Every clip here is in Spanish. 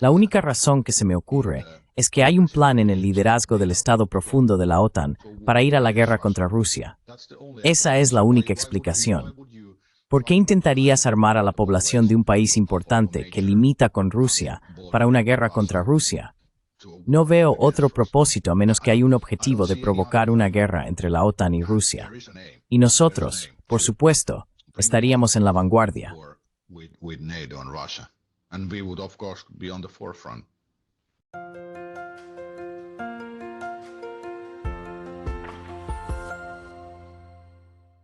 La única razón que se me ocurre es que hay un plan en el liderazgo del Estado profundo de la OTAN para ir a la guerra contra Rusia. Esa es la única explicación. ¿Por qué intentarías armar a la población de un país importante que limita con Rusia para una guerra contra Rusia? No veo otro propósito a menos que hay un objetivo de provocar una guerra entre la OTAN y Rusia. Y nosotros, por supuesto, estaríamos en la vanguardia.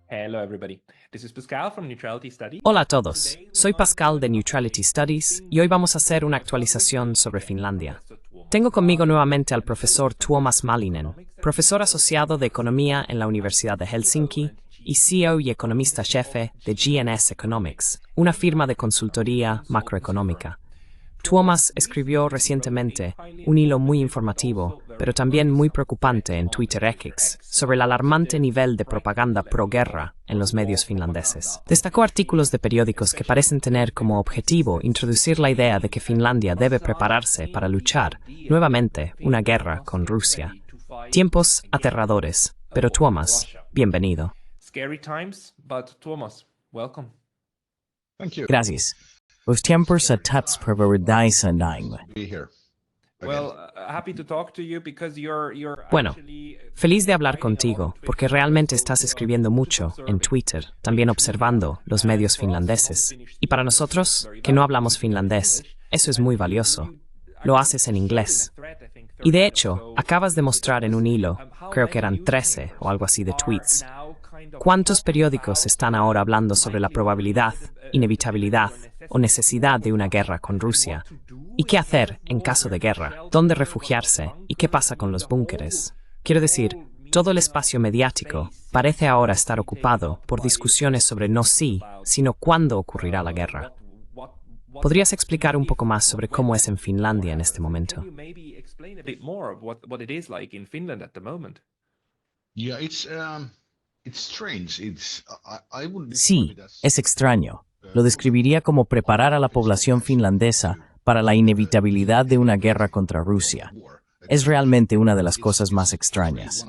Hello everybody. This is Pascal from Neutrality Studies. Hola a todos, soy Pascal de Neutrality Studies y hoy vamos a hacer una actualización sobre Finlandia. Tengo conmigo nuevamente al profesor Tuomas Malinen, profesor asociado de Economía en la Universidad de Helsinki y CEO y economista jefe de GNS Economics, una firma de consultoría macroeconómica. Tuomas escribió recientemente un hilo muy informativo, pero también muy preocupante en Twitter X, sobre el alarmante nivel de propaganda pro-guerra en los medios finlandeses. Destacó artículos de periódicos que parecen tener como objetivo introducir la idea de que Finlandia debe prepararse para luchar nuevamente una guerra con Rusia. Tiempos aterradores, pero Tuomas, bienvenido. Scary times, but Tuomas, welcome. Gracias. Los tiempos aterradores. Happy to talk to you because you're Bueno, actually feliz de hablar contigo, porque realmente estás escribiendo mucho en Twitter, también observando los medios finlandeses. Y para nosotros, que no hablamos finlandés, eso es muy valioso. Lo haces en inglés. Y de hecho, acabas de mostrar en un hilo, creo que eran 13 o algo así de tweets, ¿cuántos periódicos están ahora hablando sobre la probabilidad, inevitabilidad o necesidad de una guerra con Rusia? ¿Y qué hacer en caso de guerra? ¿Dónde refugiarse? ¿Y qué pasa con los búnkeres? Quiero decir, todo el espacio mediático parece ahora estar ocupado por discusiones sobre no si, sino cuándo ocurrirá la guerra. ¿Podrías explicar un poco más sobre cómo es en Finlandia en este momento? Sí, es extraño. Lo describiría como preparar a la población finlandesa para la inevitabilidad de una guerra contra Rusia. Es realmente una de las cosas más extrañas.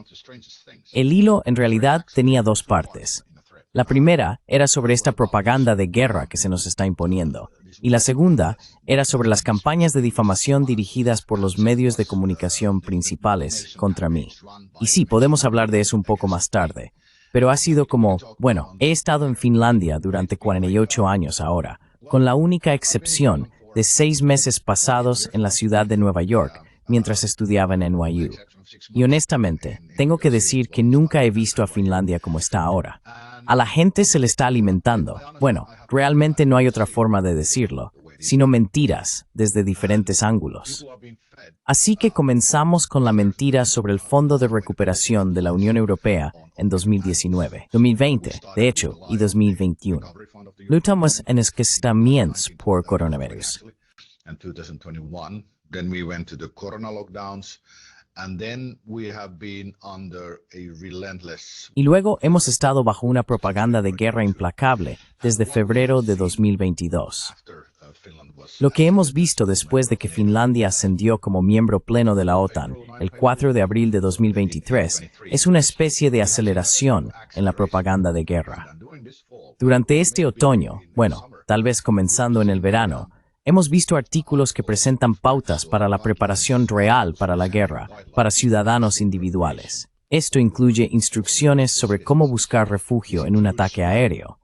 El hilo, en realidad, tenía dos partes. La primera era sobre esta propaganda de guerra que se nos está imponiendo, y la segunda era sobre las campañas de difamación dirigidas por los medios de comunicación principales contra mí. Y sí, podemos hablar de eso un poco más tarde, pero ha sido como, bueno, he estado en Finlandia durante 48 años ahora, con la única excepción de 6 meses pasados en la ciudad de Nueva York, mientras estudiaba en NYU. Y honestamente, tengo que decir que nunca he visto a Finlandia como está ahora. A la gente se le está alimentando. Bueno, realmente no hay otra forma de decirlo, sino mentiras desde diferentes ángulos. Así que comenzamos con la mentira sobre el Fondo de Recuperación de la Unión Europea en 2019, 2020, de hecho, y 2021. Luchamos en esquestamientos por coronavirus. Y luego hemos estado bajo una propaganda de guerra implacable desde febrero de 2022. Lo que hemos visto después de que Finlandia ascendió como miembro pleno de la OTAN, el 4 de abril de 2023, es una especie de aceleración en la propaganda de guerra. Durante este otoño, bueno, tal vez comenzando en el verano, hemos visto artículos que presentan pautas para la preparación real para la guerra, para ciudadanos individuales. Esto incluye instrucciones sobre cómo buscar refugio en un ataque aéreo.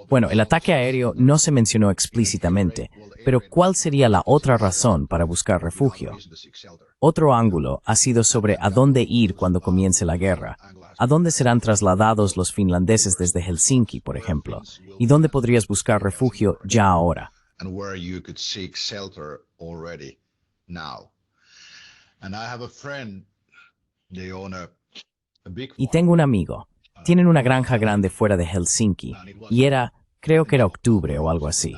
Bueno, el ataque aéreo no se mencionó explícitamente, pero ¿cuál sería la otra razón para buscar refugio? Otro ángulo ha sido sobre a dónde ir cuando comience la guerra, a dónde serán trasladados los finlandeses desde Helsinki, por ejemplo, y dónde podrías buscar refugio ya ahora. Y tengo un amigo. Tienen una granja grande fuera de Helsinki, y creo que era octubre o algo así.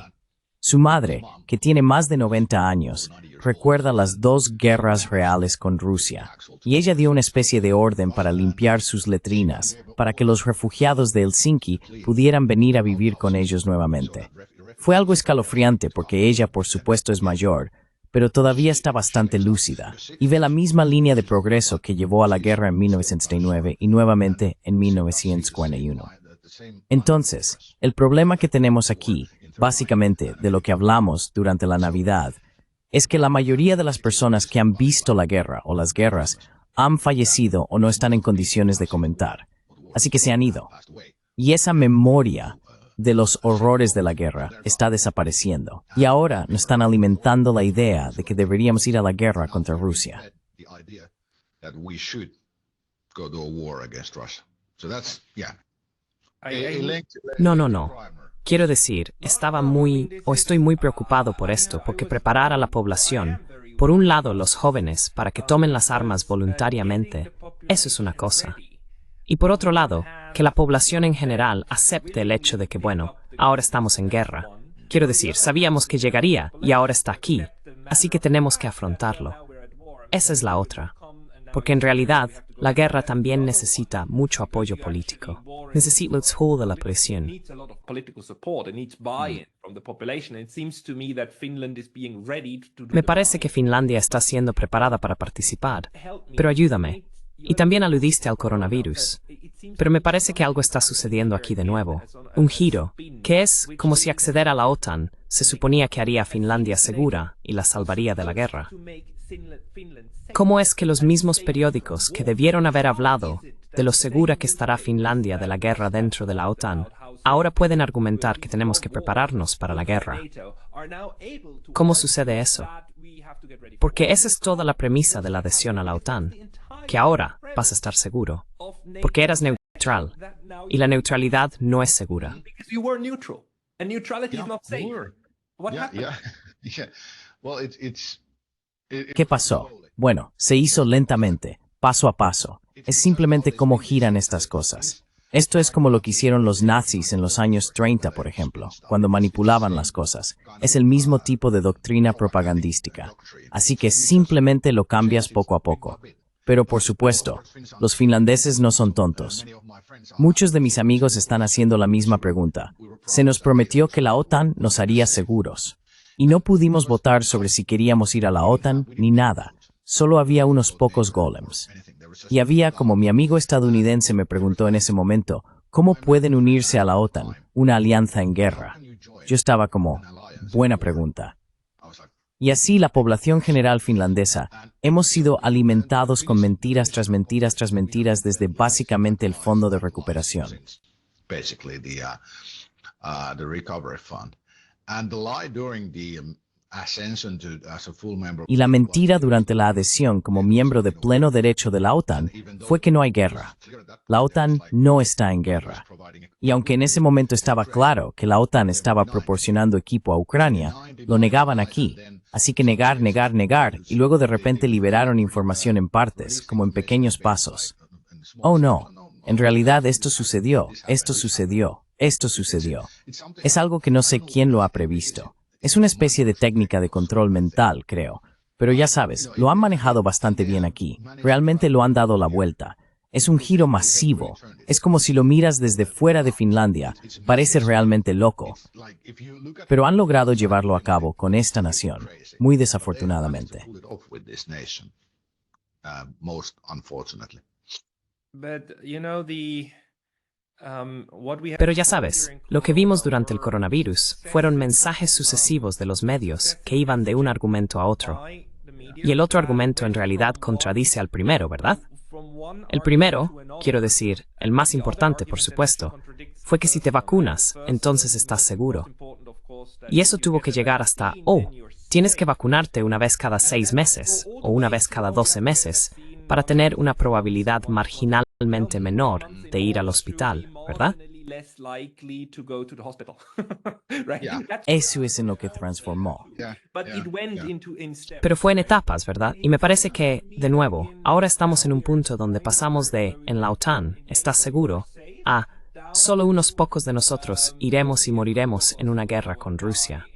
Su madre, que tiene más de 90 años, recuerda las 2 guerras reales con Rusia, y ella dio una especie de orden para limpiar sus letrinas, para que los refugiados de Helsinki pudieran venir a vivir con ellos nuevamente. Fue algo escalofriante porque ella, por supuesto, es mayor, pero todavía está bastante lúcida, y ve la misma línea de progreso que llevó a la guerra en 1939 y nuevamente en 1941. Entonces, el problema que tenemos aquí, básicamente de lo que hablamos durante la Navidad, es que la mayoría de las personas que han visto la guerra o las guerras han fallecido o no están en condiciones de comentar, así que se han ido. Y esa memoria de los horrores de la guerra está desapareciendo. Y ahora nos están alimentando la idea de que deberíamos ir a la guerra contra Rusia. No. Quiero decir, estoy muy preocupado por esto, porque preparar a la población, por un lado los jóvenes, para que tomen las armas voluntariamente, eso es una cosa. Y por otro lado, que la población en general acepte el hecho de que, bueno, ahora estamos en guerra. Quiero decir, sabíamos que llegaría y ahora está aquí, así que tenemos que afrontarlo. Esa es la otra. Porque en realidad, la guerra también necesita mucho apoyo político. Necesita el tool de la presión. Me parece que Finlandia está siendo preparada para participar, pero ayúdame. Y también aludiste al coronavirus. Pero me parece que algo está sucediendo aquí de nuevo. Un giro, que es como si acceder a la OTAN se suponía que haría a Finlandia segura y la salvaría de la guerra. ¿Cómo es que los mismos periódicos que debieron haber hablado de lo segura que estará Finlandia de la guerra dentro de la OTAN, ahora pueden argumentar que tenemos que prepararnos para la guerra? ¿Cómo sucede eso? Porque esa es toda la premisa de la adhesión a la OTAN, que ahora vas a estar seguro, porque eras neutral, y la neutralidad no es segura. ¿Qué pasó? Bueno, se hizo lentamente, paso a paso. Es simplemente cómo giran estas cosas. Esto es como lo que hicieron los nazis en los años 30, por ejemplo, cuando manipulaban las cosas. Es el mismo tipo de doctrina propagandística. Así que simplemente lo cambias poco a poco. Pero por supuesto, los finlandeses no son tontos. Muchos de mis amigos están haciendo la misma pregunta. Se nos prometió que la OTAN nos haría seguros. Y no pudimos votar sobre si queríamos ir a la OTAN ni nada. Solo había unos pocos golems. Y había, como mi amigo estadounidense me preguntó en ese momento, ¿cómo pueden unirse a la OTAN, una alianza en guerra? Yo estaba como, buena pregunta. Y así la población general finlandesa hemos sido alimentados con mentiras tras mentiras tras mentiras desde básicamente el fondo de recuperación. Y la mentira durante la adhesión como miembro de pleno derecho de la OTAN fue que no hay guerra. La OTAN no está en guerra. Y aunque en ese momento estaba claro que la OTAN estaba proporcionando equipo a Ucrania, lo negaban aquí. Así que negar, y luego de repente liberaron información en partes, como en pequeños pasos. Oh no, en realidad esto sucedió. Es algo que no sé quién lo ha previsto. Es una especie de técnica de control mental, creo. Pero ya sabes, lo han manejado bastante bien aquí. Realmente lo han dado la vuelta. Es un giro masivo. Es como si lo miras desde fuera de Finlandia. Parece realmente loco. Pero han logrado llevarlo a cabo con esta nación, muy desafortunadamente. Pero ya sabes, lo que vimos durante el coronavirus fueron mensajes sucesivos de los medios que iban de un argumento a otro. Y el otro argumento en realidad contradice al primero, ¿verdad? El primero, quiero decir, el más importante, por supuesto, fue que si te vacunas, entonces estás seguro. Y eso tuvo que llegar hasta, tienes que vacunarte una vez cada 6 meses o una vez cada 12 meses para tener una probabilidad marginalmente menor de ir al hospital, ¿verdad? Eso es en lo que transformó. Pero fue en etapas, ¿verdad? Y me parece que, de nuevo, ahora estamos en un punto donde pasamos de, en la OTAN, ¿estás seguro?, a, solo unos pocos de nosotros iremos y moriremos en una guerra con Rusia.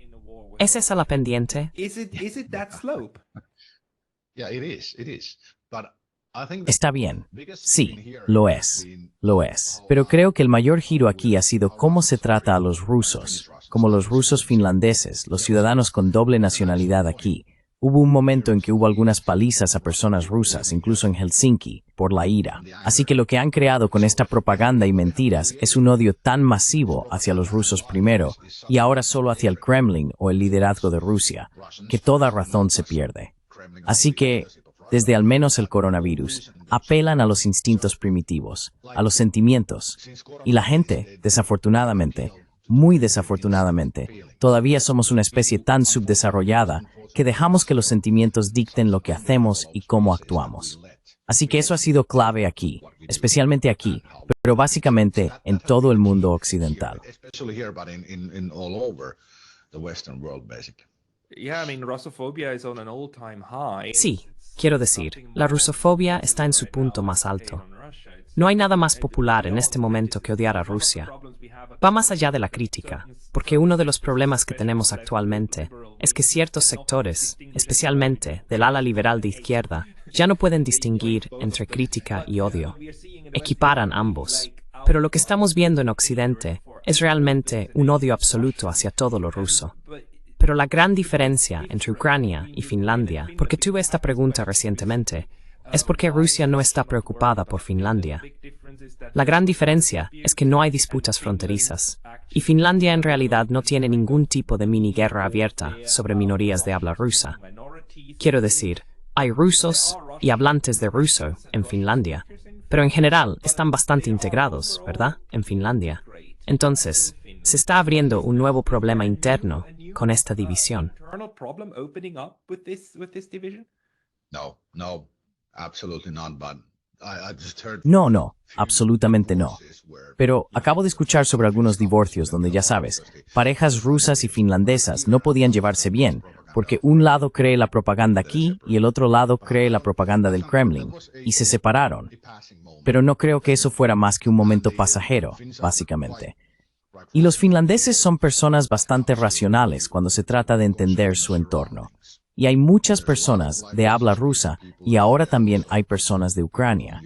¿Es esa la pendiente? Is it that slope? Yeah, it is. But I think Está bien. Sí, lo es. Lo es. Pero creo que el mayor giro aquí ha sido cómo se trata a los rusos, como los rusos finlandeses, los ciudadanos con doble nacionalidad aquí. Hubo un momento en que hubo algunas palizas a personas rusas, incluso en Helsinki, por la ira. Así que lo que han creado con esta propaganda y mentiras es un odio tan masivo hacia los rusos primero, y ahora solo hacia el Kremlin o el liderazgo de Rusia, que toda razón se pierde. Así que, desde al menos el coronavirus, apelan a los instintos primitivos, a los sentimientos. Y la gente, desafortunadamente, muy desafortunadamente, todavía somos una especie tan subdesarrollada que dejamos que los sentimientos dicten lo que hacemos y cómo actuamos. Así que eso ha sido clave aquí, especialmente aquí, pero básicamente en todo el mundo occidental. especially here, but in all over the Western world, basically. Yeah, I mean, Russophobia is on an all-time high. Sí, quiero decir, la rusofobia está en su punto más alto. No hay nada más popular en este momento que odiar a Rusia. Va más allá de la crítica, porque uno de los problemas que tenemos actualmente es que ciertos sectores, especialmente del ala liberal de izquierda, ya no pueden distinguir entre crítica y odio. Equiparan ambos. Pero lo que estamos viendo en Occidente es realmente un odio absoluto hacia todo lo ruso. Pero la gran diferencia entre Ucrania y Finlandia, porque tuve esta pregunta recientemente, es porque Rusia no está preocupada por Finlandia. La gran diferencia es que no hay disputas fronterizas, y Finlandia en realidad no tiene ningún tipo de mini guerra abierta sobre minorías de habla rusa. Quiero decir, hay rusos y hablantes de ruso en Finlandia, pero en general están bastante integrados, ¿verdad?, en Finlandia. Entonces, se está abriendo un nuevo problema interno con esta división. Internal problem opening up with this division? No, absolutely not. But I just heard. No, absolutamente no. Pero acabo de escuchar sobre algunos divorcios donde, ya sabes, parejas rusas y finlandesas no podían llevarse bien, porque un lado cree la propaganda aquí y el otro lado cree la propaganda del Kremlin, y se separaron. Pero no creo que eso fuera más que un momento pasajero, básicamente. Y los finlandeses son personas bastante racionales cuando se trata de entender su entorno. Y hay muchas personas de habla rusa y ahora también hay personas de Ucrania.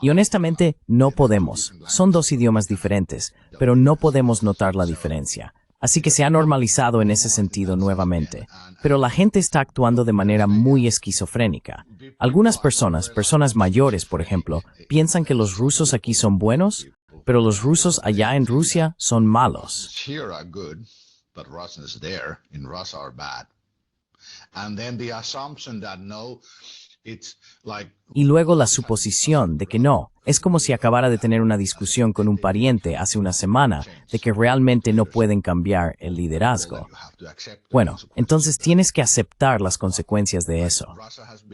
Y honestamente, no podemos. Son dos idiomas diferentes, pero no podemos notar la diferencia. Así que se ha normalizado en ese sentido nuevamente. Pero la gente está actuando de manera muy esquizofrénica. Algunas personas mayores, por ejemplo, piensan que los rusos aquí son buenos, pero los rusos allá en Rusia son malos. Here are good, but Russians there in Russia are bad. And then the assumption that no, it's like. Y luego la suposición de que no. Es como si acabara de tener una discusión con un pariente hace una semana de que realmente no pueden cambiar el liderazgo. Bueno, entonces tienes que aceptar las consecuencias de eso.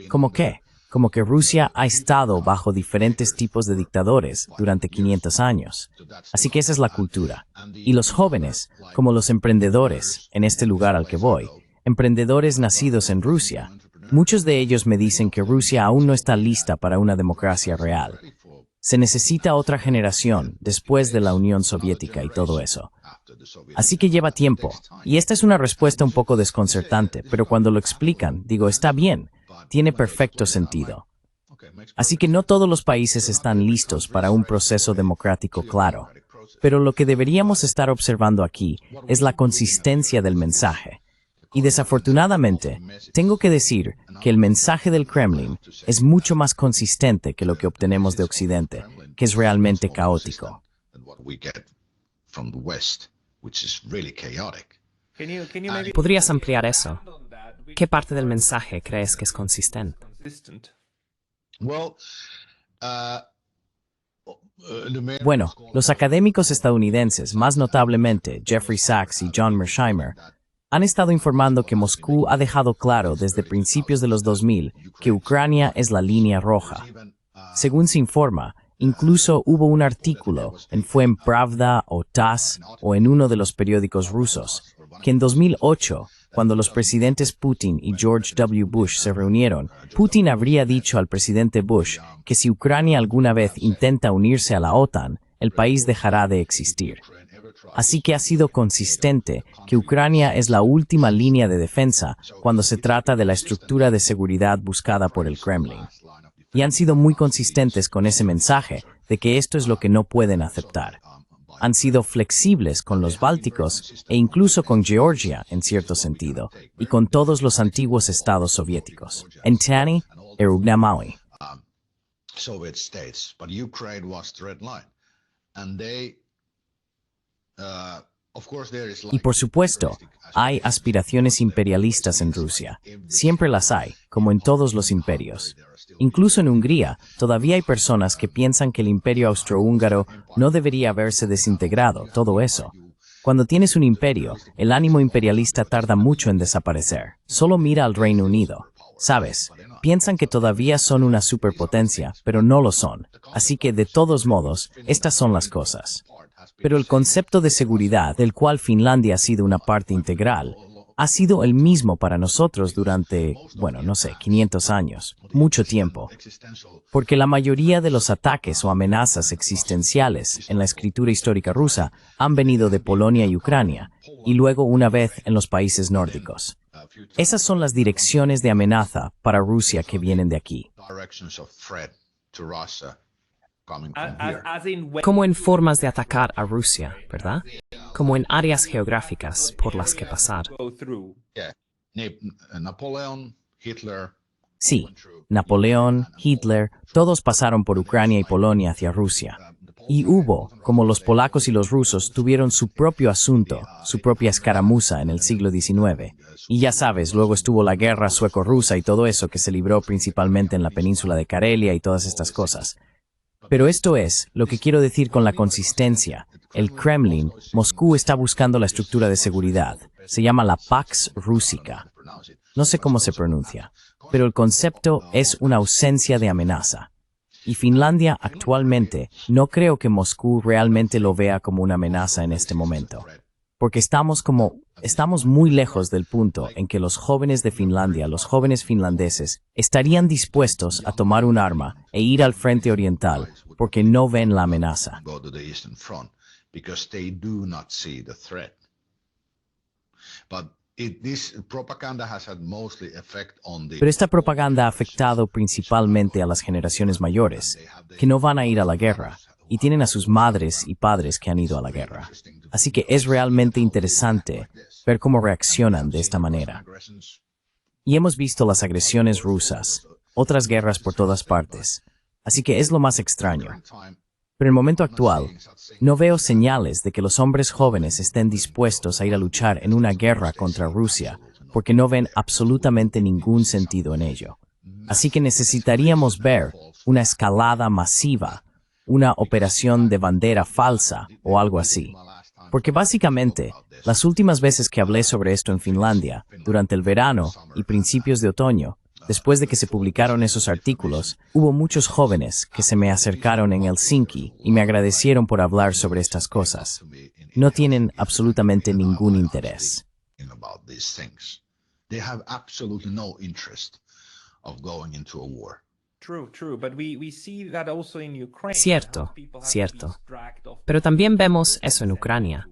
¿Cómo qué? Como que Rusia ha estado bajo diferentes tipos de dictadores durante 500 años. Así que esa es la cultura. Y los jóvenes, como los emprendedores, en este lugar al que voy, emprendedores nacidos en Rusia, muchos de ellos me dicen que Rusia aún no está lista para una democracia real. Se necesita otra generación después de la Unión Soviética y todo eso. Así que lleva tiempo. Y esta es una respuesta un poco desconcertante, pero cuando lo explican, digo, está bien. Tiene perfecto sentido. Así que no todos los países están listos para un proceso democrático claro. Pero lo que deberíamos estar observando aquí es la consistencia del mensaje. Y desafortunadamente, tengo que decir que el mensaje del Kremlin es mucho más consistente que lo que obtenemos de Occidente, que es realmente caótico. Can you maybe ¿Podrías ampliar eso? ¿Qué parte del mensaje crees que es consistente? consistent? Bueno, los académicos estadounidenses, más notablemente Jeffrey Sachs y John Mearsheimer, han estado informando que Moscú ha dejado claro desde principios de los 2000 que Ucrania es la línea roja. Según se informa, incluso hubo un artículo fue en Pravda o TASS o en uno de los periódicos rusos, que en 2008, cuando los presidentes Putin y George W. Bush se reunieron, Putin habría dicho al presidente Bush que si Ucrania alguna vez intenta unirse a la OTAN, el país dejará de existir. Así que ha sido consistente que Ucrania es la última línea de defensa cuando se trata de la estructura de seguridad buscada por el Kremlin. Y han sido muy consistentes con ese mensaje de que esto es lo que no pueden aceptar. Han sido flexibles con los bálticos e incluso con Georgia, en cierto sentido, y con todos los antiguos estados soviéticos, en Tani e Maui. Soviet states, but Ukraine was the red line. And they, of course, there is Y por supuesto, hay aspiraciones imperialistas en Rusia. Siempre las hay, como en todos los imperios. Incluso en Hungría, todavía hay personas que piensan que el imperio austrohúngaro no debería haberse desintegrado, todo eso. Cuando tienes un imperio, el ánimo imperialista tarda mucho en desaparecer. Solo mira al Reino Unido. ¿Sabes? Piensan que todavía son una superpotencia, pero no lo son. Así que, de todos modos, estas son las cosas. Pero el concepto de seguridad, del cual Finlandia ha sido una parte integral, ha sido el mismo para nosotros durante, 500 años, mucho tiempo. Porque la mayoría de los ataques o amenazas existenciales en la escritura histórica rusa han venido de Polonia y Ucrania, y luego una vez en los países nórdicos. Esas son las direcciones de amenaza para Rusia que vienen de aquí. Como en formas de atacar a Rusia, ¿verdad? Como en áreas geográficas por las que pasar. Sí, Napoleón, Hitler, todos pasaron por Ucrania y Polonia hacia Rusia. Y hubo, como los polacos y los rusos tuvieron su propio asunto, su propia escaramuza en el siglo XIX. Y ya sabes, luego estuvo la guerra sueco-rusa y todo eso que se libró principalmente en la península de Karelia y todas estas cosas. Pero esto es lo que quiero decir con la consistencia. El Kremlin, Moscú está buscando la estructura de seguridad. Se llama la Pax Russica. No sé cómo se pronuncia, pero el concepto es una ausencia de amenaza. Y Finlandia actualmente no creo que Moscú realmente lo vea como una amenaza en este momento. Porque estamos muy lejos del punto en que los jóvenes de Finlandia, los jóvenes finlandeses, estarían dispuestos a tomar un arma e ir al frente oriental porque no ven la amenaza. Pero esta propaganda ha afectado principalmente a las generaciones mayores, que no van a ir a la guerra, y tienen a sus madres y padres que han ido a la guerra. Así que es realmente interesante ver cómo reaccionan de esta manera. Y hemos visto las agresiones rusas, otras guerras por todas partes, así que es lo más extraño. Pero en el momento actual, no veo señales de que los hombres jóvenes estén dispuestos a ir a luchar en una guerra contra Rusia, porque no ven absolutamente ningún sentido en ello. Así que necesitaríamos ver una escalada masiva, una operación de bandera falsa o algo así. Porque básicamente, las últimas veces que hablé sobre esto en Finlandia, durante el verano y principios de otoño, después de que se publicaron esos artículos, hubo muchos jóvenes que se me acercaron en Helsinki y me agradecieron por hablar sobre estas cosas. No tienen absolutamente ningún interés. Cierto. Pero también vemos eso en Ucrania.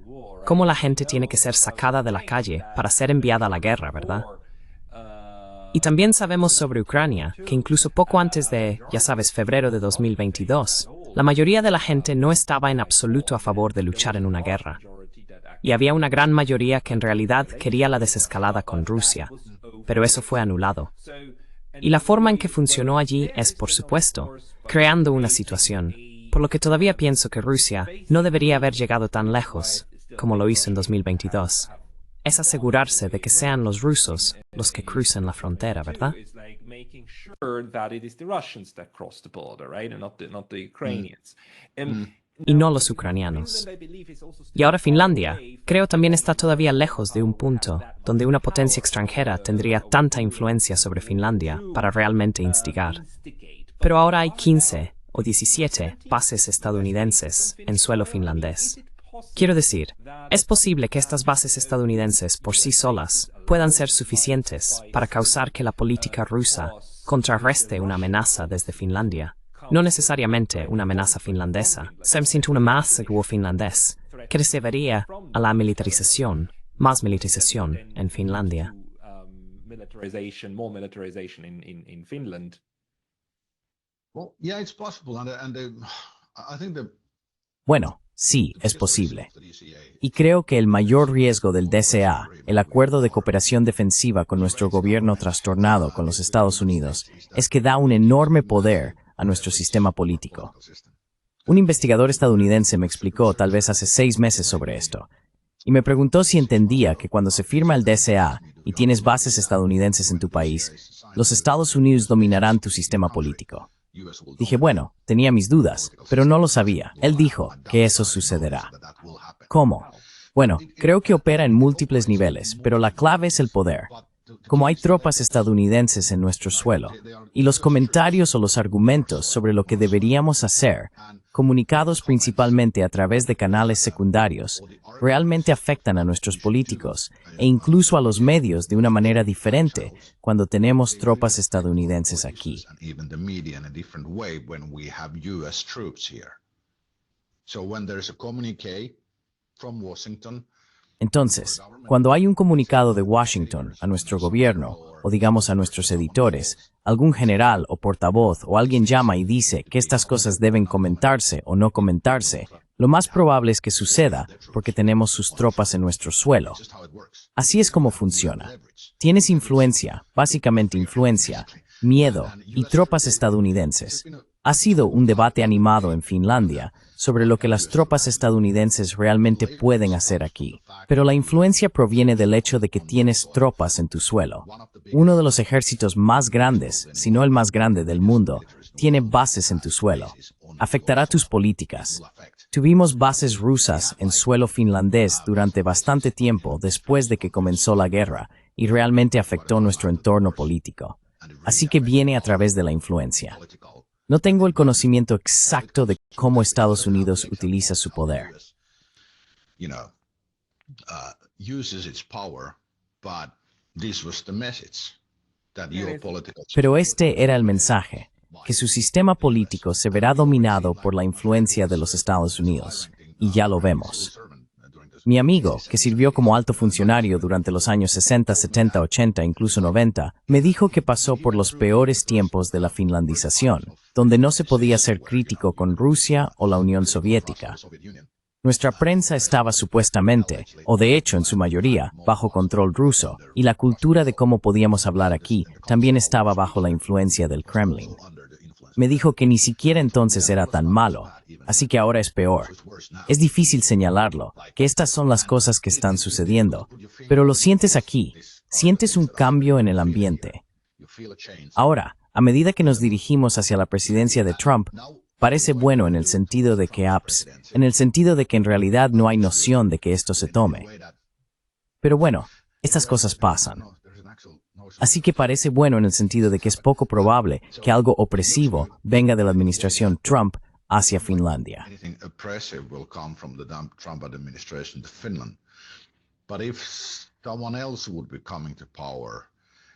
Cómo la gente tiene que ser sacada de la calle para ser enviada a la guerra, ¿verdad? Y también sabemos sobre Ucrania que incluso poco antes de, febrero de 2022, la mayoría de la gente no estaba en absoluto a favor de luchar en una guerra. Y había una gran mayoría que en realidad quería la desescalada con Rusia, pero eso fue anulado. Y la forma en que funcionó allí es, por supuesto, creando una situación, por lo que todavía pienso que Rusia no debería haber llegado tan lejos como lo hizo en 2022. Es asegurarse de que sean los rusos los que crucen la frontera, ¿verdad? Y no los ucranianos. Y ahora Finlandia, creo también está todavía lejos de un punto donde una potencia extranjera tendría tanta influencia sobre Finlandia para realmente instigar. Pero ahora hay 15 o 17 bases estadounidenses en suelo finlandés. Quiero decir, es posible que estas bases estadounidenses por sí solas puedan ser suficientes para causar que la política rusa contrarreste una amenaza desde Finlandia. No necesariamente una amenaza finlandesa, sämst inte una massa går finlandés, que se debería a la militarización, más militarización en Finlandia. More militarization in Finland. Well, yeah, it's possible, I think Bueno, sí, es posible. Y creo que el mayor riesgo del DCA, el acuerdo de cooperación defensiva con nuestro gobierno trastornado con los Estados Unidos, es que da un enorme poder a nuestro sistema político. Un investigador estadounidense me explicó tal vez hace 6 meses sobre esto, y me preguntó si entendía que cuando se firma el DCA y tienes bases estadounidenses en tu país, los Estados Unidos dominarán tu sistema político. Dije, bueno, tenía mis dudas, pero no lo sabía. Él dijo que eso sucederá. ¿Cómo? Bueno, creo que opera en múltiples niveles, pero la clave es el poder. Como hay tropas estadounidenses en nuestro suelo, y los comentarios o los argumentos sobre lo que deberíamos hacer, comunicados principalmente a través de canales secundarios, realmente afectan a nuestros políticos e incluso a los medios de una manera diferente cuando tenemos tropas estadounidenses aquí. Entonces, cuando hay un comunicado de Washington a nuestro gobierno, o digamos a nuestros editores, algún general o portavoz o alguien llama y dice que estas cosas deben comentarse o no comentarse, lo más probable es que suceda porque tenemos sus tropas en nuestro suelo. Así es como funciona. Tienes influencia, básicamente influencia, miedo y tropas estadounidenses. Ha sido un debate animado en Finlandia sobre lo que las tropas estadounidenses realmente pueden hacer aquí. Pero la influencia proviene del hecho de que tienes tropas en tu suelo. Uno de los ejércitos más grandes, si no el más grande del mundo, tiene bases en tu suelo. Afectará tus políticas. Tuvimos bases rusas en suelo finlandés durante bastante tiempo después de que comenzó la guerra y realmente afectó nuestro entorno político. Así que viene a través de la influencia. No tengo el conocimiento exacto de cómo Estados Unidos utiliza su poder. Pero este era el mensaje, que su sistema político se verá dominado por la influencia de los Estados Unidos, y ya lo vemos. Mi amigo, que sirvió como alto funcionario durante los años 60, 70, 80, incluso 90, me dijo que pasó por los peores tiempos de la finlandización, donde no se podía ser crítico con Rusia o la Unión Soviética. Nuestra prensa estaba supuestamente, o de hecho en su mayoría, bajo control ruso, y la cultura de cómo podíamos hablar aquí también estaba bajo la influencia del Kremlin. Me dijo que ni siquiera entonces era tan malo, así que ahora es peor. Es difícil señalarlo, que estas son las cosas que están sucediendo, pero lo sientes aquí, sientes un cambio en el ambiente. Ahora, a medida que nos dirigimos hacia la presidencia de Trump, parece bueno en el sentido de que en realidad no hay noción de que esto se tome. Pero bueno, estas cosas pasan. Así que parece bueno en el sentido de que es poco probable que algo opresivo venga de la administración Trump hacia Finlandia.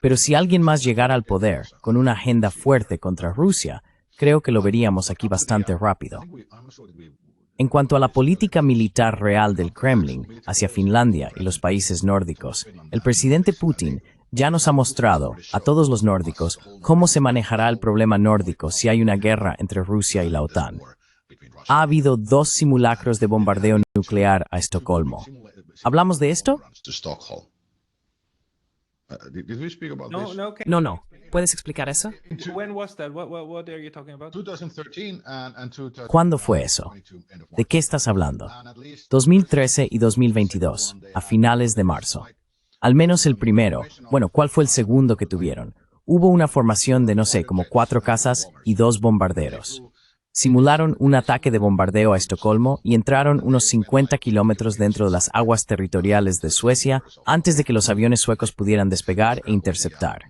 Pero si alguien más llegara al poder con una agenda fuerte contra Rusia, creo que lo veríamos aquí bastante rápido. En cuanto a la política militar real del Kremlin hacia Finlandia y los países nórdicos, el presidente Putin ya nos ha mostrado, a todos los nórdicos, cómo se manejará el problema nórdico si hay una guerra entre Rusia y la OTAN. Ha habido 2 simulacros de bombardeo nuclear a Estocolmo. ¿Hablamos de esto? No. ¿Puedes explicar eso? When was that? What are you talking about? ¿Cuándo fue eso? ¿De qué estás hablando? 2013 y 2022, a finales de marzo. Al menos el primero. Bueno, ¿cuál fue el segundo que tuvieron? Hubo una formación de, no sé, como 4 casas y 2 bombarderos. Simularon un ataque de bombardeo a Estocolmo y entraron unos 50 kilómetros dentro de las aguas territoriales de Suecia antes de que los aviones suecos pudieran despegar e interceptar.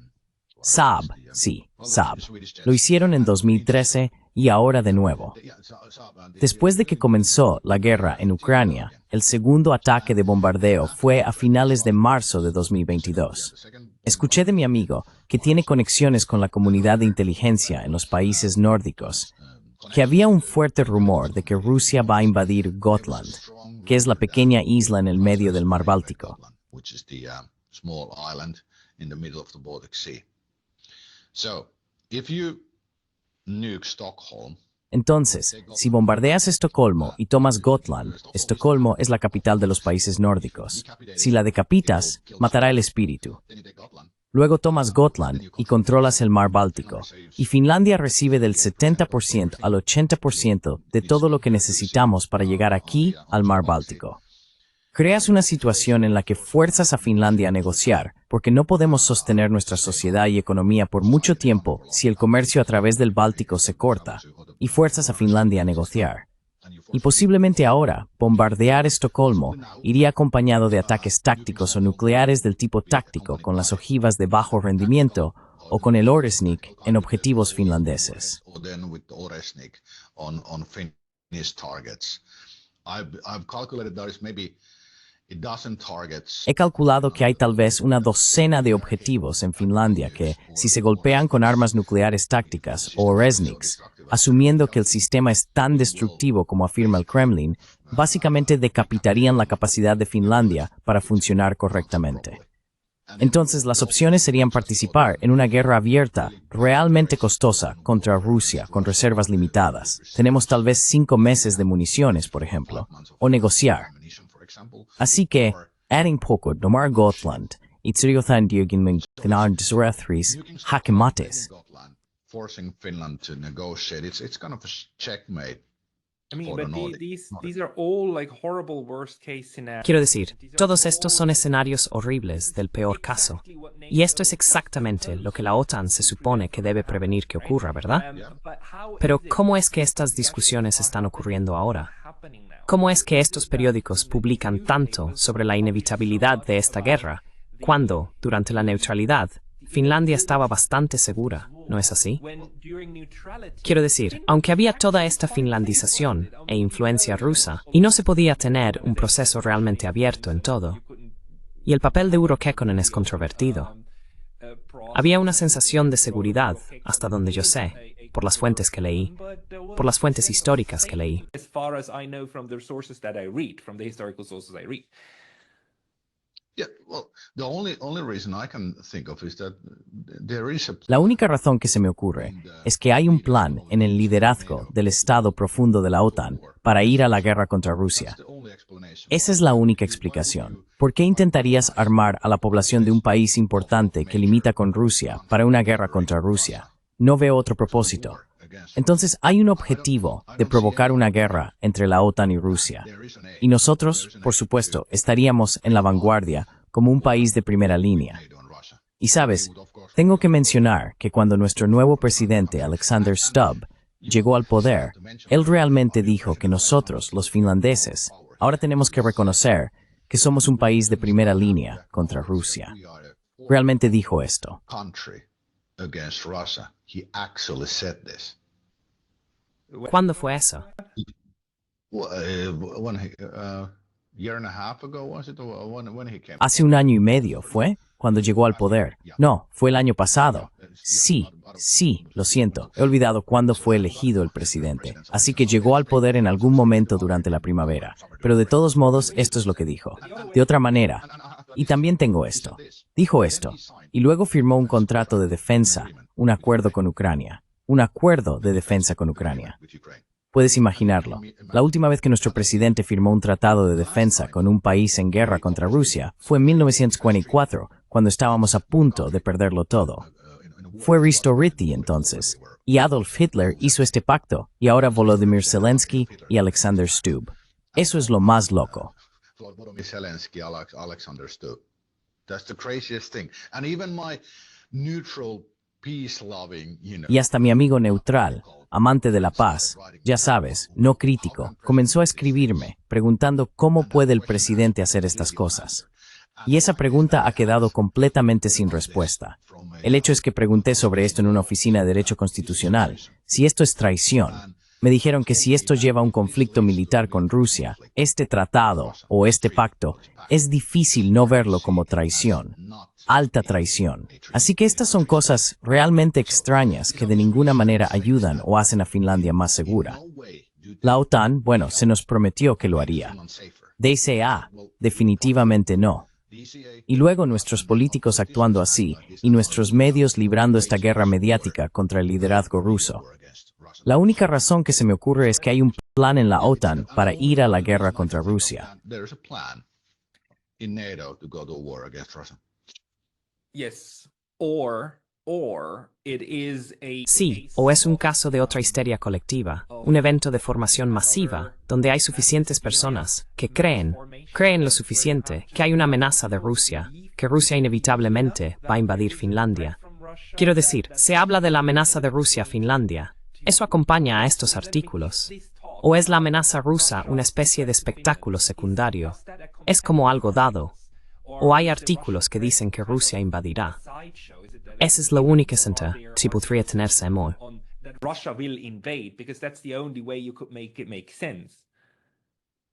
Saab, sí, Saab. Lo hicieron en 2013 y ahora de nuevo. Después de que comenzó la guerra en Ucrania, el segundo ataque de bombardeo fue a finales de marzo de 2022. Escuché de mi amigo, que tiene conexiones con la comunidad de inteligencia en los países nórdicos, que había un fuerte rumor de que Rusia va a invadir Gotland, que es la pequeña isla en el medio del mar Báltico. which is the small island in the middle of the Baltic Sea. So, if you nuke Stockholm, Entonces, si bombardeas Estocolmo y tomas Gotland, Estocolmo es la capital de los países nórdicos. Si la decapitas, matará el espíritu. then you take Gotland. Luego tomas Gotland y controlas el mar Báltico. Y Finlandia recibe del 70% al 80% de todo lo que necesitamos para llegar aquí al mar Báltico. Creas una situación en la que fuerzas a Finlandia a negociar, porque no podemos sostener nuestra sociedad y economía por mucho tiempo si el comercio a través del Báltico se corta, y fuerzas a Finlandia a negociar. Y posiblemente ahora, bombardear Estocolmo iría acompañado de ataques tácticos o nucleares del tipo táctico con las ojivas de bajo rendimiento o con el Oresnik en objetivos finlandeses. Or then with Oresnik on Finnish targets. I've calculated there is maybe a dozen targets. He calculado que hay tal vez una docena de objetivos en Finlandia que, si se golpean con armas nucleares tácticas o Oresniks, asumiendo que el sistema es tan destructivo como afirma el Kremlin, básicamente decapitarían la capacidad de Finlandia para funcionar correctamente. Entonces, las opciones serían participar en una guerra abierta, realmente costosa, contra Rusia, con reservas limitadas. Tenemos tal vez 5 meses de municiones, por ejemplo, o negociar. Así que, adding poco, domar Gotland, y Tsiriothán Dioginmen, Gnar Disrathris, Hakemates. Forcing Finland to negotiate. It's kind of a checkmate. I mean, for the but Nordic. these are all like horrible worst case scenarios. Quiero decir, todos estos son escenarios horribles del peor caso. Y esto es exactamente lo que la OTAN se supone que debe prevenir que ocurra, ¿verdad? Pero ¿cómo es que estas discusiones están ocurriendo ahora? ¿Cómo es que estos periódicos publican tanto sobre la inevitabilidad de esta guerra, cuando, durante la neutralidad, Finlandia estaba bastante segura, ¿no es así? Quiero decir, aunque había toda esta finlandización e influencia rusa, y no se podía tener un proceso realmente abierto en todo, y el papel de Urho Kekkonen es controvertido, había una sensación de seguridad, hasta donde yo sé, por las fuentes que leí, por las fuentes históricas que leí. As far as I know from the sources that I read, from the historical sources I read. Yeah, well, the only reason I can think of is that there is a La única razón que se me ocurre es que hay un plan en el liderazgo del Estado profundo de la OTAN para ir a la guerra contra Rusia. Esa es la única explicación. ¿Por qué intentarías armar a la población de un país importante que limita con Rusia para una guerra contra Rusia? No veo otro propósito. Entonces hay un objetivo de provocar una guerra entre la OTAN y Rusia. Y nosotros, por supuesto, estaríamos en la vanguardia como un país de primera línea. Y sabes, tengo que mencionar que cuando nuestro nuevo presidente, Alexander Stubb, llegó al poder, él realmente dijo que nosotros, los finlandeses, ahora tenemos que reconocer que somos un país de primera línea contra Rusia. Realmente dijo esto. country against Russia. He actually said this. ¿Cuándo fue eso? When he, year and a half ago, was it? Or when he came? Hace 1 año y medio, ¿fue? Cuando llegó al poder. No, fue el año pasado. Sí, lo siento. He olvidado cuándo fue elegido el presidente. Así que llegó al poder en algún momento durante la primavera. Pero de todos modos, esto es lo que dijo. De otra manera, y también tengo esto. Dijo esto. Y luego firmó un contrato de defensa, un acuerdo con Ucrania. Un acuerdo de defensa con Ucrania. Puedes imaginarlo. La última vez que nuestro presidente firmó un tratado de defensa con un país en guerra contra Rusia fue en 1944, cuando estábamos a punto de perderlo todo. Fue Risto Ryti entonces, y Adolf Hitler hizo este pacto, y ahora Volodymyr Zelensky y Alexander Stubb. Eso es lo más loco. Volodymyr Zelensky, Alexander Stubb. That's the craziest thing. And even my neutral, peace-loving, Y hasta mi amigo neutral, amante de la paz, ya sabes, no crítico, comenzó a escribirme, preguntando cómo puede el presidente hacer estas cosas. Y esa pregunta ha quedado completamente sin respuesta. El hecho es que pregunté sobre esto en una oficina de Derecho Constitucional, si esto es traición. Me dijeron que si esto lleva a un conflicto militar con Rusia, este tratado o este pacto, es difícil no verlo como traición. alta traición. Así que estas son cosas realmente extrañas que de ninguna manera ayudan o hacen a Finlandia más segura. La OTAN, bueno, se nos prometió que lo haría. DCA, definitivamente no. Y luego nuestros políticos actuando así, y nuestros medios librando esta guerra mediática contra el liderazgo ruso. La única razón que se me ocurre es que hay un plan en la OTAN para ir a la guerra contra Rusia. Yes, or it is Sí, o es un caso de otra histeria colectiva, un evento de formación masiva, donde hay suficientes personas que creen lo suficiente que hay una amenaza de Rusia, que Rusia inevitablemente va a invadir Finlandia. Quiero decir, se habla de la amenaza de Rusia a Finlandia. Eso acompaña a estos artículos. ¿O es la amenaza rusa una especie de espectáculo secundario? ¿Es como algo dado? ¿O hay artículos que dicen que Rusia invadirá? Esa es la única senta si podría tenerse amor. Russia will invade because that's the only way you could make it make sense.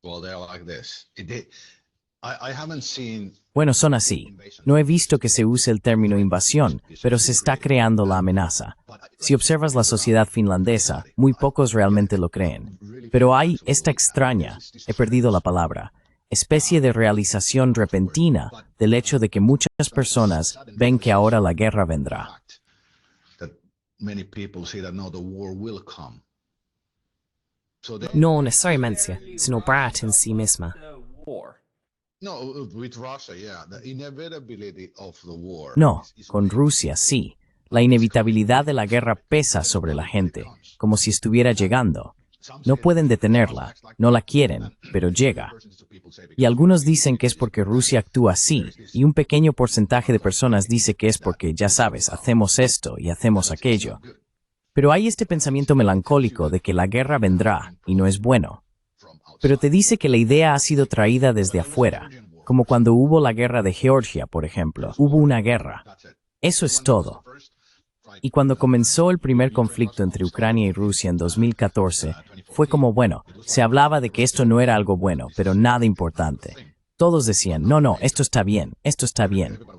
Well, they're like this. I haven't seen. Bueno, son así. No he visto que se use el término invasión, pero se está creando la amenaza. Si observas la sociedad finlandesa, muy pocos realmente lo creen. Pero hay esta extraña, he perdido la palabra, especie de realización repentina del hecho de que muchas personas ven que ahora la guerra vendrá. No necesariamente, sino Brat en sí misma. No, con Rusia sí. La inevitabilidad de la guerra pesa sobre la gente, como si estuviera llegando. No pueden detenerla, no la quieren, pero llega. Y algunos dicen que es porque Rusia actúa así, y un pequeño porcentaje de personas dice que es porque, ya sabes, hacemos esto y hacemos aquello. Pero hay este pensamiento melancólico de que la guerra vendrá, y no es bueno. Pero te dice que la idea ha sido traída desde afuera, como cuando hubo la guerra de Georgia, por ejemplo. Hubo una guerra. Eso es todo. Y cuando comenzó el primer conflicto entre Ucrania y Rusia en 2014, fue como, bueno, se hablaba de que esto no era algo bueno, pero nada importante. Todos decían, no, esto está bien,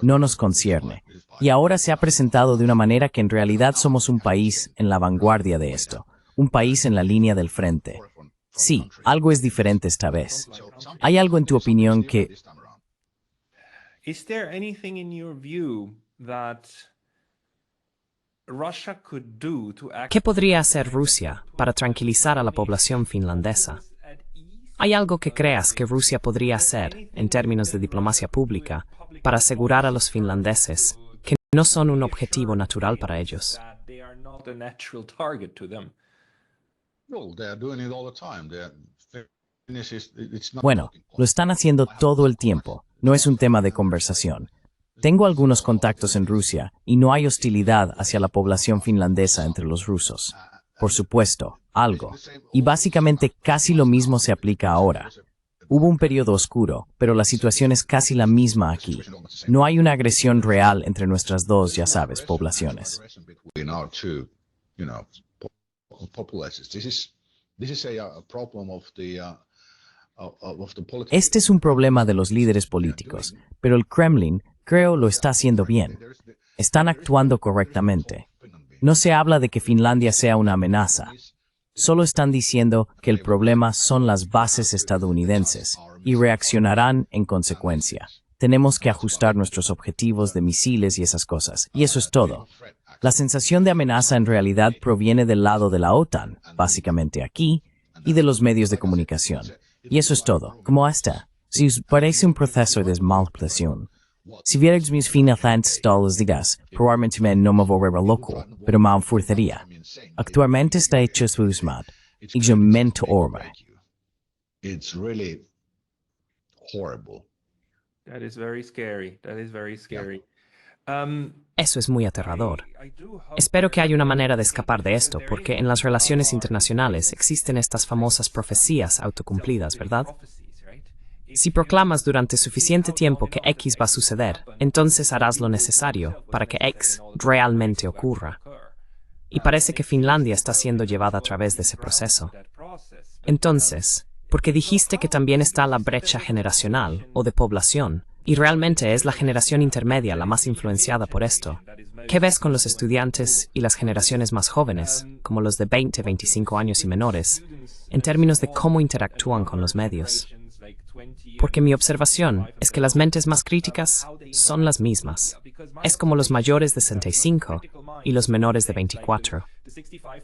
no nos concierne. Y ahora se ha presentado de una manera que en realidad somos un país en la vanguardia de esto, un país en la línea del frente. Sí, algo es diferente esta vez. ¿Hay algo en tu opinión que... Is there anything in your view that Russia could do to ¿Qué podría hacer Rusia para tranquilizar a la población finlandesa? ¿Hay algo que creas que Rusia podría hacer, en términos de diplomacia pública, para asegurar a los finlandeses que no son un objetivo natural para ellos? Bueno, lo están haciendo todo el tiempo. No es un tema de conversación. Tengo algunos contactos en Rusia y no hay hostilidad hacia la población finlandesa entre los rusos. Por supuesto, algo. Y básicamente casi lo mismo se aplica ahora. Hubo un periodo oscuro, pero la situación es casi la misma aquí. No hay una agresión real entre nuestras dos, ya sabes, poblaciones. Este es un problema de los líderes políticos, pero el Kremlin, creo, lo está haciendo bien. Están actuando correctamente. No se habla de que Finlandia sea una amenaza. Solo están diciendo que el problema son las bases estadounidenses y reaccionarán en consecuencia. Tenemos que ajustar nuestros objetivos de misiles y esas cosas, y eso es todo. La sensación de amenaza en realidad proviene del lado de la OTAN, básicamente aquí, y de los medios de comunicación. Y eso es todo. Como hasta, si os parece un proceso de desmanipulación. Si vierais mis finanzas todos los días, probablemente no me volvería loco, pero me enfuercería. Actualmente está hecho su usmad, y yo mento orme. It's really horrible. That is very scary. That is very scary. Eso es muy aterrador. Espero que haya una manera de escapar de esto, porque en las relaciones internacionales existen estas famosas profecías autocumplidas, ¿verdad? Si proclamas durante suficiente tiempo que X va a suceder, entonces harás lo necesario para que X realmente ocurra. Y parece que Finlandia está siendo llevada a través de ese proceso. Entonces, porque dijiste que también está la brecha generacional o de población, Y realmente es la generación intermedia la más influenciada por esto. ¿Qué ves con los estudiantes y las generaciones más jóvenes, como los de 20, 25 años y menores, en términos de cómo interactúan con los medios? Porque mi observación es que las mentes más críticas son las mismas. Es como los mayores de 65 y los menores de 24.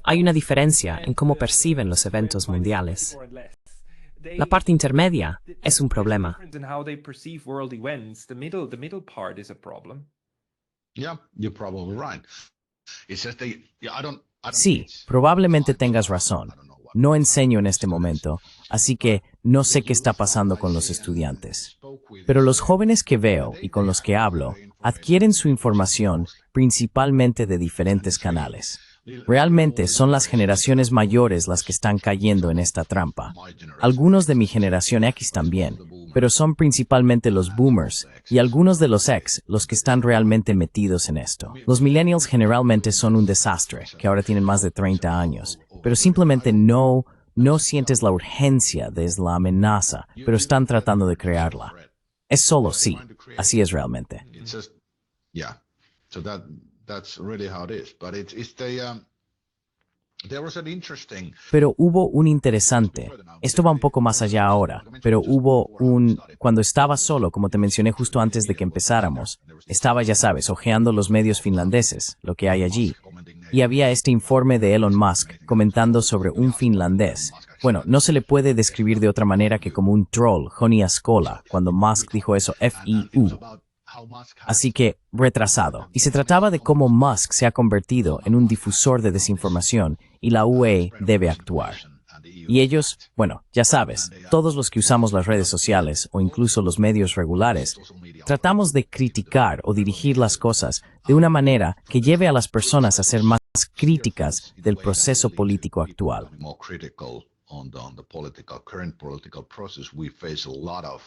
Hay una diferencia en cómo perciben los eventos mundiales. La parte intermedia es un problema. Yeah, you're probably right. It's just I don't Sí, probablemente tengas razón. No enseño en este momento, así que no sé qué está pasando con los estudiantes. Pero los jóvenes que veo y con los que hablo adquieren su información principalmente de diferentes canales. Realmente son las generaciones mayores las que están cayendo en esta trampa. Algunos de mi generación X también, pero son principalmente los boomers y algunos de los X los que están realmente metidos en esto. Los millennials generalmente son un desastre, que ahora tienen más de 30 años, pero simplemente no sientes la urgencia de la amenaza, pero están tratando de crearla. Es solo sí, así es realmente. It's just yeah. So that's really how it is. But it's there was an interesting Pero hubo un interesante, esto va un poco más allá ahora, pero cuando estaba solo, como te mencioné justo antes de que empezáramos, estaba, ya sabes, hojeando los medios finlandeses, lo que hay allí, y había este informe de Elon Musk comentando sobre un finlandés. Bueno, no se le puede describir de otra manera que como un troll, Joni Askola, cuando Musk dijo eso, FIU. Así que, retrasado. Y se trataba de cómo Musk se ha convertido en un difusor de desinformación y la UE debe actuar. Y ellos, bueno, ya sabes, todos los que usamos las redes sociales o incluso los medios regulares, tratamos de criticar o dirigir las cosas de una manera que lleve a las personas a ser más críticas del proceso político actual. more critical on the current political process. We face a lot of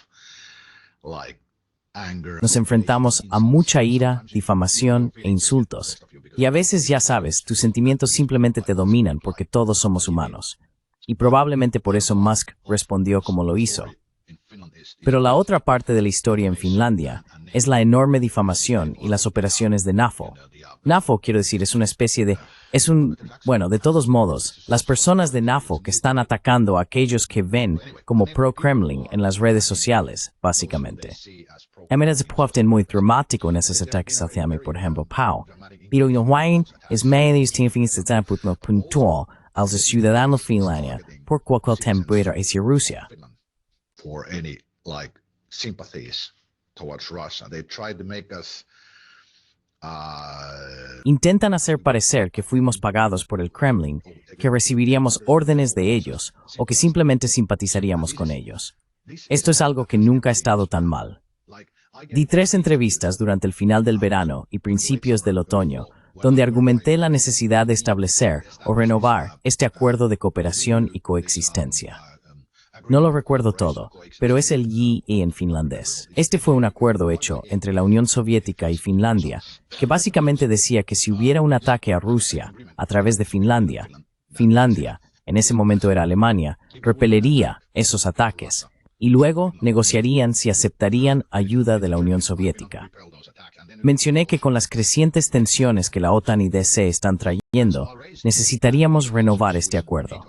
anger. Nos enfrentamos a mucha ira, difamación e insultos. Y a veces, ya sabes, tus sentimientos simplemente te dominan porque todos somos humanos. Y probablemente por eso Musk respondió como lo hizo. Pero la otra parte de la historia en Finlandia es la enorme difamación y las operaciones de NAFO. NAFO, quiero decir, es una especie de... Bueno, de todos modos, las personas de NAFO que están atacando a aquellos que ven como pro-Kremlin en las redes sociales, básicamente. Es muy dramático en esos ataques hacia mí, por ejemplo, Pau. Pero Joaquín es medio puntual als ciudadano Finlandia por cualquier temporada hacia Rusia. For any sympathies towards Russia. They tried to make us Intentan hacer parecer que fuimos pagados por el Kremlin, que recibiríamos órdenes de ellos o que simplemente simpatizaríamos con ellos. Esto es algo que nunca ha estado tan mal. Di 3 entrevistas durante el final del verano y principios del otoño, donde argumenté la necesidad de establecer o renovar este acuerdo de cooperación y coexistencia. No lo recuerdo todo, pero es el YE en finlandés. Este fue un acuerdo hecho entre la Unión Soviética y Finlandia, que básicamente decía que si hubiera un ataque a Rusia a través de Finlandia, en ese momento era Alemania, repelería esos ataques, y luego negociarían si aceptarían ayuda de la Unión Soviética. Mencioné que con las crecientes tensiones que la OTAN y DC están trayendo, necesitaríamos renovar este acuerdo.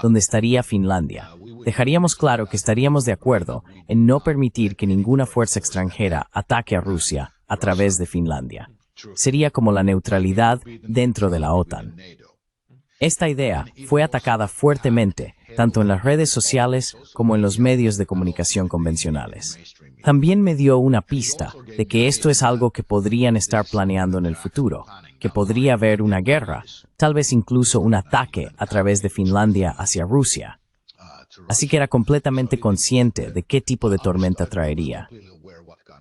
Donde estaría Finlandia. Dejaríamos claro que estaríamos de acuerdo en no permitir que ninguna fuerza extranjera ataque a Rusia a través de Finlandia. Sería como la neutralidad dentro de la OTAN. Esta idea fue atacada fuertemente, tanto en las redes sociales como en los medios de comunicación convencionales. También me dio una pista de que esto es algo que podrían estar planeando en el futuro, que podría haber una guerra, tal vez incluso un ataque a través de Finlandia hacia Rusia. Así que era completamente consciente de qué tipo de tormenta traería.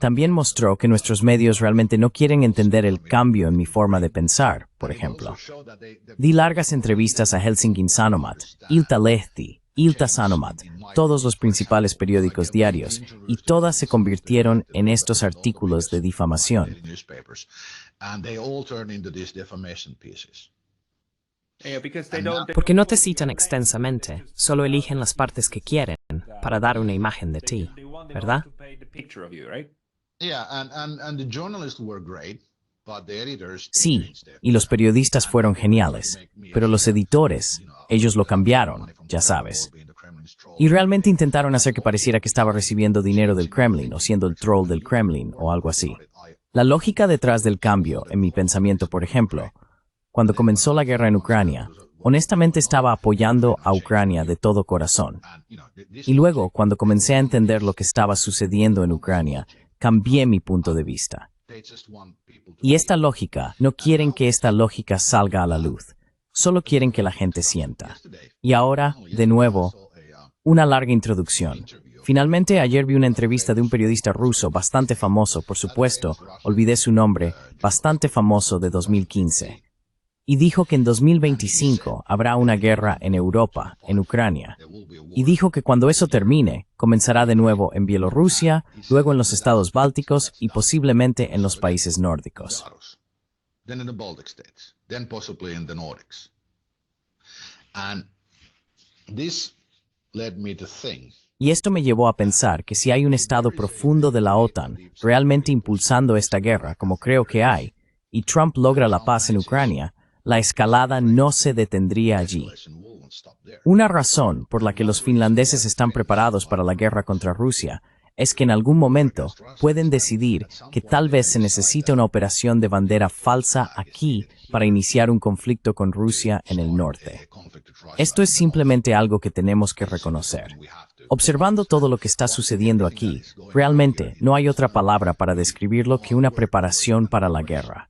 También mostró que nuestros medios realmente no quieren entender el cambio en mi forma de pensar, por ejemplo. Di largas entrevistas a Helsingin Sanomat, Iltalehti, Ilta-Sanomat, todos los principales periódicos diarios, y todas se convirtieron en estos artículos de difamación. Because they don't. Porque no te citan extensamente, solo eligen las partes que quieren para dar una imagen de ti, ¿verdad? Yeah, and the journalists were great, but the editors Sí, y los periodistas fueron geniales, pero los editores, ellos lo cambiaron, ya sabes. Y realmente intentaron hacer que pareciera que estaba recibiendo dinero del Kremlin o siendo el troll del Kremlin o algo así. La lógica detrás del cambio, en mi pensamiento, por ejemplo, cuando comenzó la guerra en Ucrania, honestamente estaba apoyando a Ucrania de todo corazón. Y luego, cuando comencé a entender lo que estaba sucediendo en Ucrania, cambié mi punto de vista. Y esta lógica, no quieren que esta lógica salga a la luz, solo quieren que la gente sienta. Y ahora, de nuevo, una larga introducción. Finalmente, ayer vi una entrevista de un periodista ruso bastante famoso, por supuesto, olvidé su nombre, bastante famoso de 2015. Y dijo que en 2025 habrá una guerra en Europa, en Ucrania. Y dijo que cuando eso termine, comenzará de nuevo en Bielorrusia, luego en los estados bálticos y posiblemente en los países nórdicos. Then in the Baltic states, then possibly in the Nordics. And this led me to think. Y esto me llevó a pensar que si hay un estado profundo de la OTAN realmente impulsando esta guerra, como creo que hay, y Trump logra la paz en Ucrania, la escalada no se detendría allí. Una razón por la que los finlandeses están preparados para la guerra contra Rusia es que en algún momento pueden decidir que tal vez se necesita una operación de bandera falsa aquí para iniciar un conflicto con Rusia en el norte. Esto es simplemente algo que tenemos que reconocer. Observando todo lo que está sucediendo aquí, realmente no hay otra palabra para describirlo que una preparación para la guerra.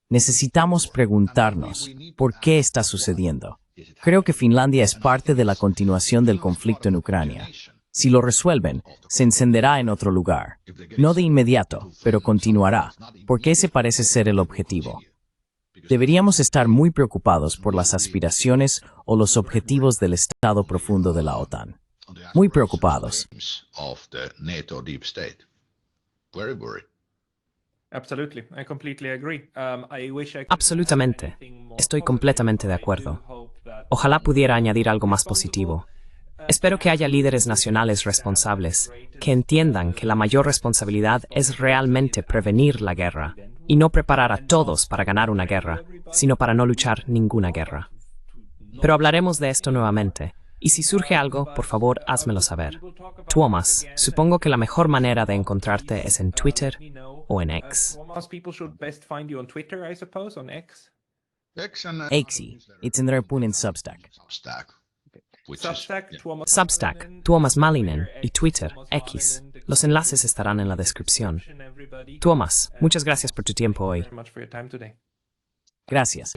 Necesitamos preguntarnos, ¿por qué está sucediendo? Creo que Finlandia es parte de la continuación del conflicto en Ucrania. Si lo resuelven, se encenderá en otro lugar. No de inmediato, pero continuará, porque ese parece ser el objetivo. Deberíamos estar muy preocupados por las aspiraciones o los objetivos del estado profundo de la OTAN. Muy preocupados. Of the NATO deep state. Very worried. Absolutely, I completely agree. I wish I could Absolutamente. add anything more Estoy positive. completamente de I acuerdo. do hope that Ojalá pudiera añadir algo más positivo. Espero que haya líderes nacionales responsables que entiendan que la mayor responsabilidad es realmente prevenir la guerra y no preparar a todos para ganar una guerra, sino para no luchar ninguna guerra. Pero hablaremos de esto nuevamente, y si surge algo, por favor, házmelo saber. Tuomas, supongo que la mejor manera de encontrarte es en Twitter o en X. Tuomas, people should best find you on Twitter, I suppose, on X. X and Exi, itsendrapun in Substack. Substack. Which Substack, is, Tuomas Substack, Malinen, Tuomas Malinen y X, Twitter, Tuomas X. Malinen, Los enlaces estarán en la descripción. everybody. Tuomas, muchas gracias por tu tiempo hoy. Thank you very much for your time today. Gracias.